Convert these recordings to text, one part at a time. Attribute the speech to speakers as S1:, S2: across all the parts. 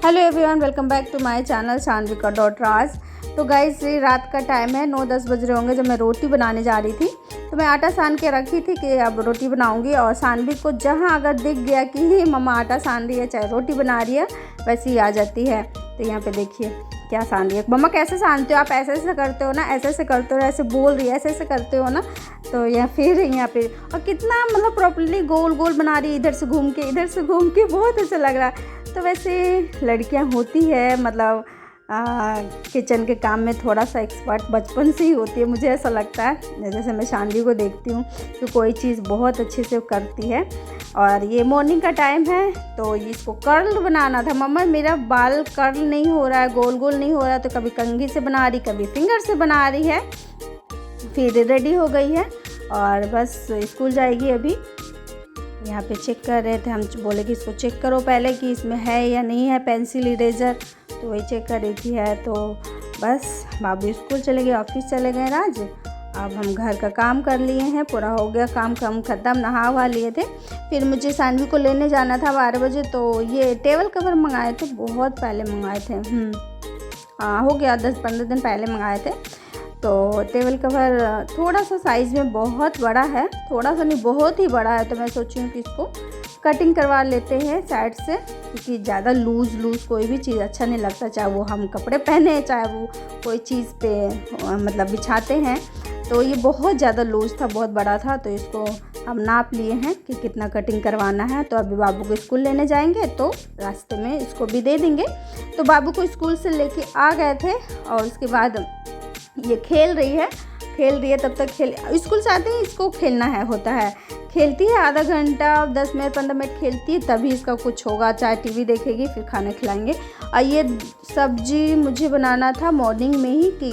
S1: Hello everyone, welcome back to my channel Shanvika dot Raj. तो guys, ये रात का टाइम है, 9-10 बज रहे होंगे जब मैं रोटी बनाने जा रही थी। तो मैं आटा सान के रखी थी कि अब रोटी बनाऊंगी। और सानवी को जहां अगर दिख गया कि मम्मा आटा सान रही है चाहे रोटी बना रही है, वैसे ही आ जाती है। तो यहाँ पे देखिए क्या सान रही है। मम्मा कैसे सानते हो आप? ऐसे ऐसे करते हो ना, ऐसे ऐसे करते हो, ऐसे बोल रही है, ऐसे ऐसे करते हो ना। तो या फिर यहाँ पे और कितना मतलब प्रॉपर्ली गोल गोल बना रही है, इधर से घूम के इधर से घूम के, बहुत अच्छा लग रहा है। तो वैसे लड़कियां होती है मतलब किचन के काम में थोड़ा सा एक्सपर्ट बचपन से ही होती है, मुझे ऐसा लगता है। जैसे मैं शानवी को देखती हूँ तो कोई चीज़ बहुत अच्छे से करती है। और ये मॉर्निंग का टाइम है तो इसको कर्ल बनाना था। मम्मा मेरा बाल कर्ल नहीं हो रहा है, गोल गोल नहीं हो रहा है। तो कभी कंघी से बना रही, कभी फिंगर से बना रही है। फिर रेडी हो गई है और बस स्कूल जाएगी अभी। यहाँ पे चेक कर रहे थे, हम बोले कि इसको चेक करो पहले कि इसमें है या नहीं है पेंसिल इरेजर। तो वही चेक कर रही थी है। तो बस बाबू स्कूल चले गए, ऑफिस चले गए राज। अब हम घर का काम कर लिए हैं, पूरा हो गया काम ख़त्म, नहा वहा लिए थे। फिर मुझे सानवी को लेने जाना था 12 बजे। तो ये टेबल कवर मंगाए थे, बहुत पहले मंगाए थे। हाँ, हो गया 10-15 दिन पहले मंगाए थे। तो टेबल कवर थोड़ा सा साइज़ में बहुत बड़ा है, थोड़ा सा नहीं बहुत ही बड़ा है। तो मैं सोची हूँ कि इसको कटिंग करवा लेते हैं साइड से, क्योंकि ज़्यादा लूज़ कोई भी चीज़ अच्छा नहीं लगता, चाहे वो हम कपड़े पहने चाहे वो कोई चीज़ पे मतलब बिछाते हैं। तो ये बहुत ज़्यादा लूज़ था, बहुत बड़ा था। तो इसको हम नाप लिए हैं कि कितना कटिंग करवाना है। तो अभी बाबू को स्कूल लेने जाएंगे तो रास्ते में इसको भी दे देंगे। तो बाबू को स्कूल से लेके आ गए थे और उसके बाद ये खेल रही है। तब तक स्कूल से आते ही इसको खेलना होता है। खेलती है आधा घंटा 10 मिनट 15 मिनट खेलती है, तभी इसका कुछ होगा। चाहे टीवी देखेगी, फिर खाना खिलाएंगे। और ये सब्जी मुझे बनाना था मॉर्निंग में ही कि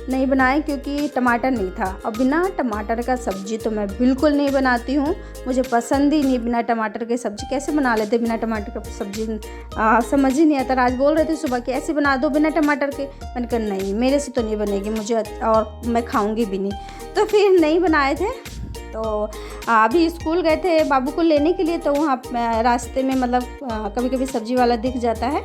S1: नहीं बनाए क्योंकि टमाटर नहीं था। और बिना टमाटर का सब्जी तो मैं बिल्कुल नहीं बनाती हूँ, मुझे पसंद ही नहीं। बिना टमाटर के सब्जी कैसे बना लेते बिना टमाटर का सब्जी, समझ ही नहीं आता। राज बोल रहे थे सुबह कि ऐसे बना दो बिना टमाटर के। मैंने कहा नहीं, मेरे से तो नहीं बनेगी, मुझे और मैं खाऊंगी भी नहीं। तो फिर नहीं बनाए थे। तो अभी स्कूल गए थे बाबू को लेने के लिए। तो वहाँ रास्ते में मतलब कभी कभी सब्जी वाला दिख जाता है,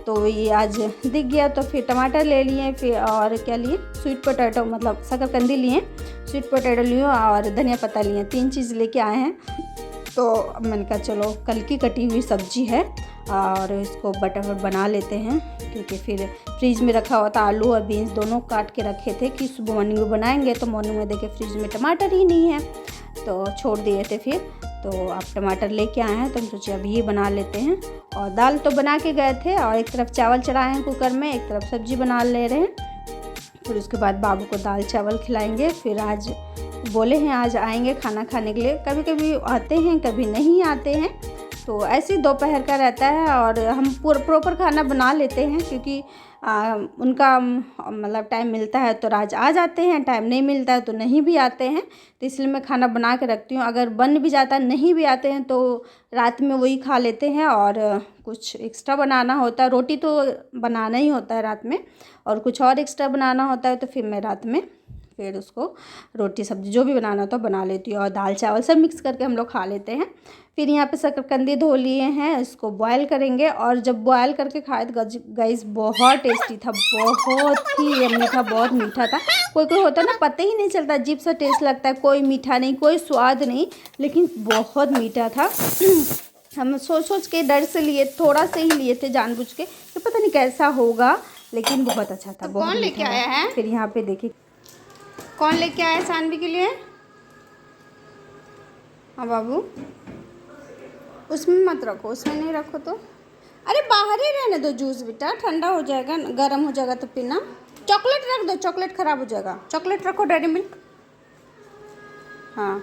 S1: तो ये आज दिख गया। तो फिर टमाटर ले लिए, फिर और क्या लिए, स्वीट पोटैटो मतलब शकरकंदी लिए, स्वीट पोटैटो लिए और धनिया पत्ता लिए, 3 चीज़ लेके आए हैं। तो मैंने कहा चलो कल की कटी हुई सब्जी है और इसको बटर बना लेते हैं, क्योंकि फिर फ्रीज में रखा हुआ था। आलू और बीन्स दोनों काट के रखे थे कि सुबह मॉर्निंग में बनाएंगे। तो मॉर्निंग में देखे फ्रीज में टमाटर ही नहीं है तो छोड़ दिए थे। फिर तो आप टमाटर लेके आए हैं तो हम सोचे अभी ये बना लेते हैं। और दाल तो बना के गए थे और एक तरफ चावल चढ़ाए हैं कुकर में, एक तरफ सब्जी बना ले रहे हैं। फिर उसके बाद बाबू को दाल चावल खिलाएंगे। फिर आज बोले हैं आज आएंगे खाना खाने के लिए। कभी कभी आते हैं, कभी नहीं आते हैं। तो ऐसे ही दोपहर का रहता है और हम प्रॉपर खाना बना लेते हैं, क्योंकि उनका मतलब टाइम मिलता है तो राज आ जाते हैं, टाइम नहीं मिलता है तो नहीं भी आते हैं। तो इसलिए मैं खाना बना के रखती हूँ। अगर बन भी जाता है, नहीं भी आते हैं, तो रात में वही खा लेते हैं। और कुछ एक्स्ट्रा बनाना होता है, रोटी तो बनाना ही होता है रात में, और कुछ और एक्स्ट्रा बनाना होता है तो फिर मैं रात में फिर उसको रोटी सब्जी जो भी बनाना होता है बना लेती हूँ। और दाल चावल सब मिक्स करके हम लोग खा लेते हैं। फिर यहाँ पे शकरकंदी धो लिए हैं, इसको बॉयल करेंगे। और जब बॉयल करके खाए तो गाइस बहुत टेस्टी था, बहुत ही यम्मी था, बहुत मीठा था। कोई होता है ना, पता ही नहीं चलता, अजीब सा टेस्ट लगता है, कोई मीठा नहीं, कोई स्वाद नहीं, लेकिन बहुत मीठा था। हम सोच के डर से लिए, थोड़ा से ही लिए थे जानबूझ के, तो पता नहीं कैसा होगा, लेकिन बहुत अच्छा था।
S2: तो कौन लेके आया है?
S1: फिर यहाँ पे देखिए
S2: कौन लेके आया सानवी के लिए? हाँ बाबू, उसमें मत रखो, उसमें नहीं रखो तो। अरे बाहर ही रहने दो जूस बेटा, ठंडा हो जाएगा, गर्म हो जाएगा तो पीना। चॉकलेट रख दो, चॉकलेट ख़राब हो जाएगा। चॉकलेट रखो, डेयरी मिल्क। हाँ,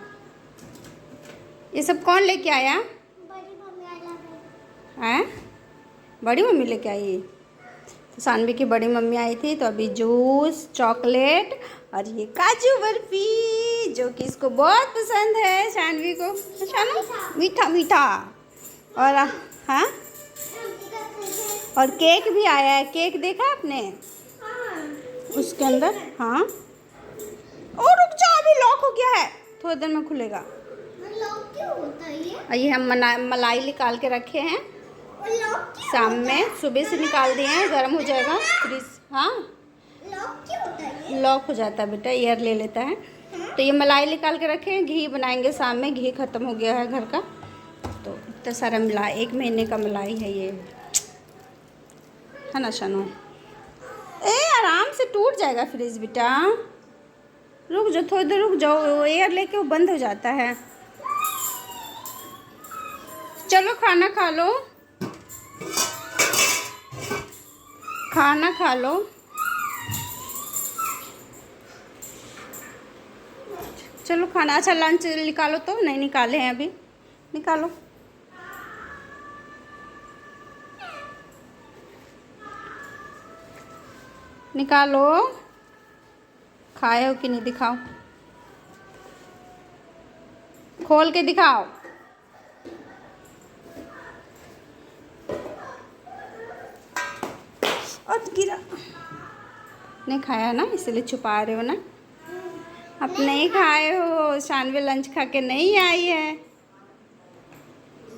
S2: ये सब कौन लेके आया?
S3: बड़ी मम्मी
S2: हैं? बड़ी मम्मी लेके आई। तो सानवी की बड़ी मम्मी आई थी। तो अभी जूस, चॉकलेट और ये काजू बर्फी, जो कि इसको बहुत पसंद है सानवी को। शानू मीठा मीठा। और हाँ, और केक भी आया है। केक देखा आपने उसके अंदर? हाँ, और रुक जा, अभी लॉक हो गया है, थोड़ी देर में खुलेगा।
S3: लॉक क्यों होता है ये?
S2: और ये हम मलाई निकाल के रखे हैं।
S3: लॉक क्यों
S2: शाम में सुबह से निकाल दिए हैं, गर्म हो जाएगा फ्रिज। हाँ
S3: लॉक क्यों होता है ये?
S2: लॉक हो जाता है बेटा, एयर ले लेता है। तो ये मलाई निकाल के रखे हैं, घी बनाएंगे शाम में। घी ख़त्म हो गया है घर का, तो इतना सारा मलाई, 1 महीने का मलाई है ये, है ना शानू? ए आराम से टूट जाएगा फ्रिज बेटा, रुक जाओ थोड़ी देर, रुक जाओ, एयर लेके वो बंद हो जाता है। चलो खाना खा लो, खाना खा लो। चलो खाना, अच्छा लंच निकालो, तो नहीं निकाले हैं अभी, निकालो। निकालो, खाए हो कि नहीं दिखाओ, खोल के दिखाओ। और गिरा, नहीं खाया ना, इसलिए छुपा रहे हो ना। अब नहीं खाए हो, शानवी लंच खा के नहीं आई है।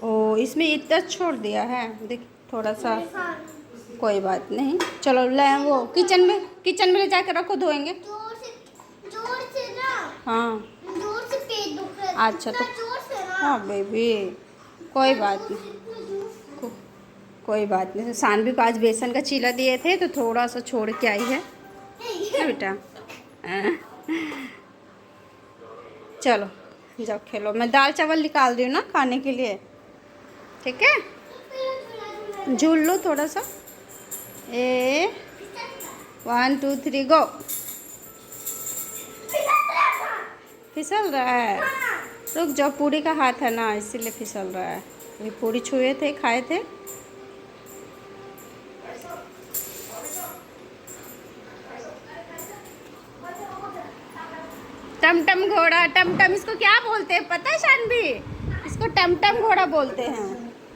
S2: ओ इसमें इतना छोड़ दिया है, देख थोड़ा सा, कोई बात नहीं। चलो ले वो किचन में ले जाकर रखो, धोएंगे।
S3: जोर से ना,
S2: हाँ
S3: जोर से पेट दुख रहा है।
S2: अच्छा, तो
S3: जोर से ना।
S2: हाँ बेबी, कोई बात नहीं, कोई बात नहीं। शानवी को आज बेसन का चीला दिए थे, तो थोड़ा सा छोड़ के आई है ना बेटा। चलो जाओ खेलो, मैं दाल चावल निकाल रही हूँ ना खाने के लिए, ठीक है? झूल लो थोड़ा सा। 1 2 3 गो। फिसल रहा है, रुक जाओ, पूरी का हाथ है ना, इसीलिए फिसल रहा है। ये पूरी छुए थे, खाए थे। टमटम घोड़ा, टमटम इसको क्या बोलते हैं पता है शानवी? इसको टमटम घोड़ा बोलते हैं।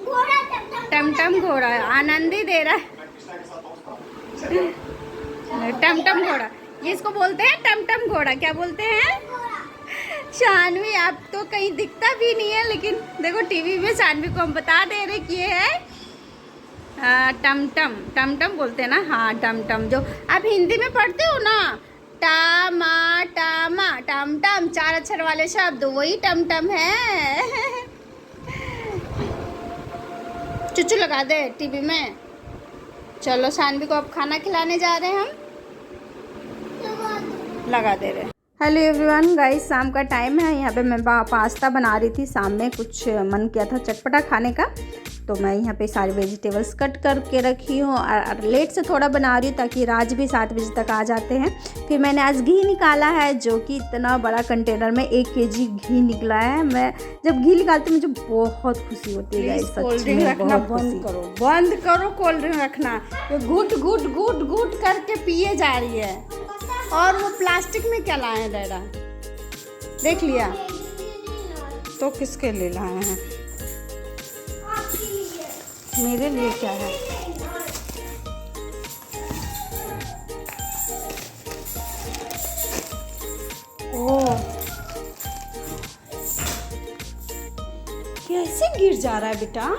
S3: घोड़ा
S2: टमटम घोड़ा, आनंदी दे रहा है। टमटम घोड़ा, ये इसको बोलते हैं टमटम घोड़ा। क्या बोलते हैं शानवी? आप तो कहीं दिखता भी नहीं है, लेकिन देखो टीवी में शानवी को हम बता दे रहे कि ये है टमटम। टमटम बोलते हैं ना, हाँ टमटम। जो आप हिंदी में पढ़ते हो ना, टामा टामा टमटम, 4 अक्षर वाले शब्द, वही टमटम है। चुच्चू लगा दे टीवी में। चलो शानवी को अब खाना खिलाने जा रहे हैं हम, लगा दे रहे हैं। हेलो एवरीवन गाइस, शाम का टाइम है। यहाँ पे मैं पास्ता बना रही थी, शाम में कुछ मन किया था चटपटा खाने का, तो मैं यहाँ पे सारे वेजिटेबल्स कट करके रखी हूँ। और लेट से थोड़ा बना रही हूँ ताकि राज भी 7 बजे तक आ जाते हैं। फिर मैंने आज घी निकाला है, जो कि इतना बड़ा कंटेनर में 1 kg घी निकला है। मैं जब घी निकालती हूँ मुझे बहुत खुशी होती है। कोल्ड ड्रिंक रखना बंद करो, बंद करो कोल्ड ड्रिंक रखना। ये घुट घुट घुट घुट करके पिए जा रही है। और वो प्लास्टिक में क्या लाए हैं डैडा? देख लिया तो किसके लिए लाए हैं? मेरे लिए क्या है? ओह कैसे गिर जा रहा है बेटा,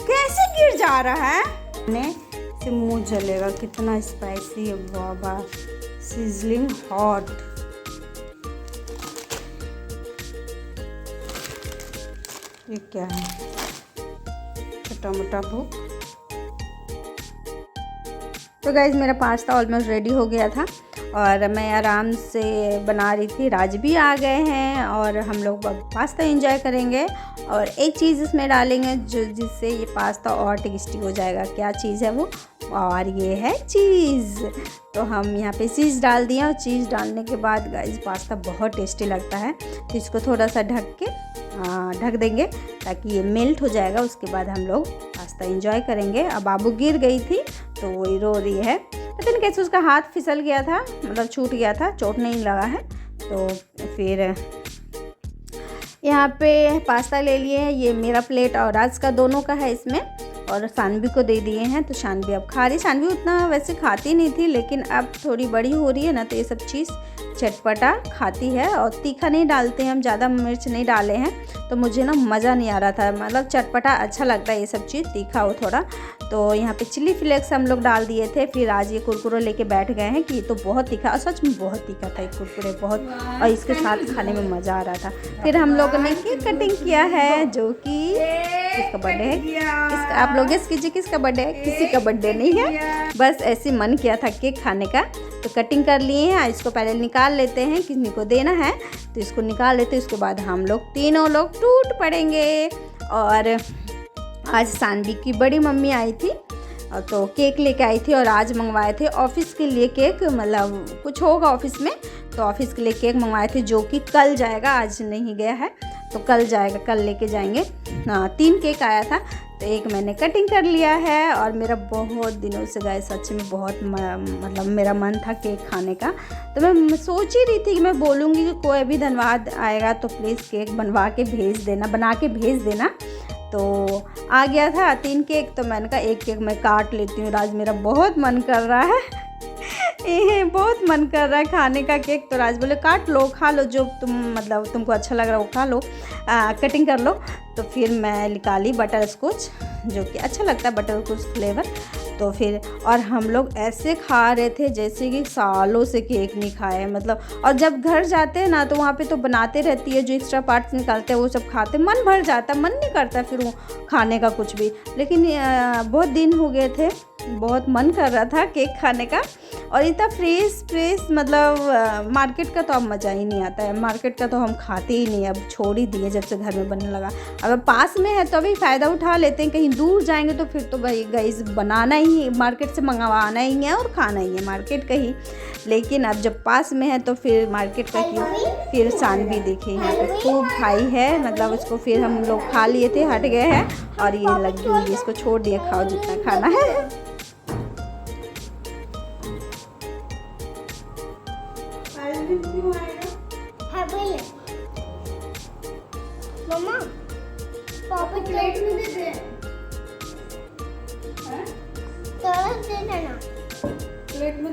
S2: कैसे गिर जा रहा है? ने से मुंह जलेगा, कितना स्पाइसी है बाबा, सिजलिंग हॉट। ये क्या है? छोटा मोटा भूख। तो गाइज मेरा पास्ता ऑलमोस्ट रेडी हो गया था और मैं आराम से बना रही थी। राज भी आ गए हैं और हम लोग अब पास्ता एंजॉय करेंगे। और एक चीज़ इसमें डालेंगे जो जिससे ये पास्ता और टेस्टी हो जाएगा। क्या चीज़ है वो? और ये है चीज़। तो हम यहाँ पे चीज़ डाल दिए और चीज़ डालने के बाद गाइज पास्ता बहुत टेस्टी लगता है। तो इसको थोड़ा सा ढक देंगे ताकि ये मेल्ट हो जाएगा। उसके बाद हम लोग पास्ता एंजॉय करेंगे। अब बाबू गिर गई थी तो वही रो रही है, पता नहीं कैसे उसका हाथ फिसल गया था, मतलब छूट गया था, चोट नहीं लगा है। तो फिर यहाँ पे पास्ता ले लिए हैं। ये मेरा प्लेट और राज का दोनों का है इसमें, और शानवी को दे दिए हैं। तो शानवी अब खा रही। शानवी उतना वैसे खाती नहीं थी, लेकिन अब थोड़ी बड़ी हो रही है ना, तो ये सब चीज़
S1: चटपटा खाती है और तीखा नहीं डालते हैं हम, ज़्यादा मिर्च नहीं डाले हैं तो मुझे ना मज़ा नहीं आ रहा था। मतलब चटपटा अच्छा लगता है ये सब चीज़, तीखा हो थोड़ा। तो यहाँ पे चिली फ्लेक्स हम लोग डाल दिए थे। फिर आज ये कुरकुरे लेके बैठ गए हैं कि ये तो बहुत तीखा, और सच में बहुत तीखा था ये कुरकुरे, बहुत, और इसके साथ खाने में मज़ा आ रहा था। फिर हम लोगों ने केक कटिंग किया है, जो कि किसका बर्थडे है, किसका, आप लोग गेस कीजिए किसका बर्थडे है। किसी का बर्थडे नहीं है, बस ऐसे मन किया था केक खाने का, तो कटिंग कर लिए हैं। इसको पहले निकाल लेते हैं, किसी को देना है तो इसको निकाल लेते हैं, उसके बाद हम लोग तीनों लोग टूट पड़ेंगे। और आज सानवी की बड़ी मम्मी आई थी तो केक लेके आई थी, और आज मंगवाए थे ऑफिस के लिए केक, मतलब कुछ होगा ऑफिस में तो ऑफिस के लिए केक मंगवाए थे, जो कि कल जाएगा, आज नहीं गया है तो कल जाएगा, कल लेके जाएंगे। 3 केक आया था तो एक मैंने कटिंग कर लिया है। और मेरा बहुत दिनों से गाय सच में बहुत मतलब मेरा मन था केक खाने का, तो मैं सोच ही रही थी कि मैं बोलूँगी कि कोई भी धन्यवाद आएगा तो प्लीज़ केक बनवा के भेज देना, बना के भेज देना। तो आ गया था 3 केक, तो मैंने कहा एक केक मैं काट लेती हूँ, राज मेरा बहुत मन कर रहा है बहुत मन कर रहा है खाने का केक। तो राज बोले काट लो, खा लो, जो मतलब तुमको अच्छा लग रहा है वो खा लो, कटिंग कर लो। तो फिर मैं निकाली बटर स्कॉच, जो कि अच्छा लगता है बटर स्कॉच फ्लेवर। तो फिर और हम लोग ऐसे खा रहे थे जैसे कि सालों से केक नहीं खाए, मतलब। और जब घर जाते हैं ना तो वहाँ पे तो बनाते रहती है, जो एक्स्ट्रा पार्ट्स निकालते हैं वो सब खाते, मन भर जाता, मन नहीं करता फिर वो खाने का कुछ भी। लेकिन बहुत दिन हो गए थे, बहुत मन कर रहा था केक खाने का। और इतना फ्रेश मतलब मार्केट का तो अब मज़ा ही नहीं आता है, मार्केट का तो हम खाते ही नहीं, अब छोड़ ही दिए जब से घर में बनने लगा। अब पास में है तो अभी फ़ायदा उठा लेते हैं, कहीं दूर जाएंगे तो फिर तो भाई गाइस बनाना ही, मार्केट से मंगवाना ही है और खाना ही है मार्केट का ही। लेकिन अब जब पास में है तो फिर मार्केट का क्यों। फिर सानवी देखिए यहाँ पे खूब खाई है, मतलब उसको फिर हम लोग खा लिए थे, हट गए हैं, और ये लगी हुई है, इसको छोड़ दिए, खाओ जितना खाना है।
S3: मम्मा पापा प्लेट में दे दे, तो दे देना प्लेट में।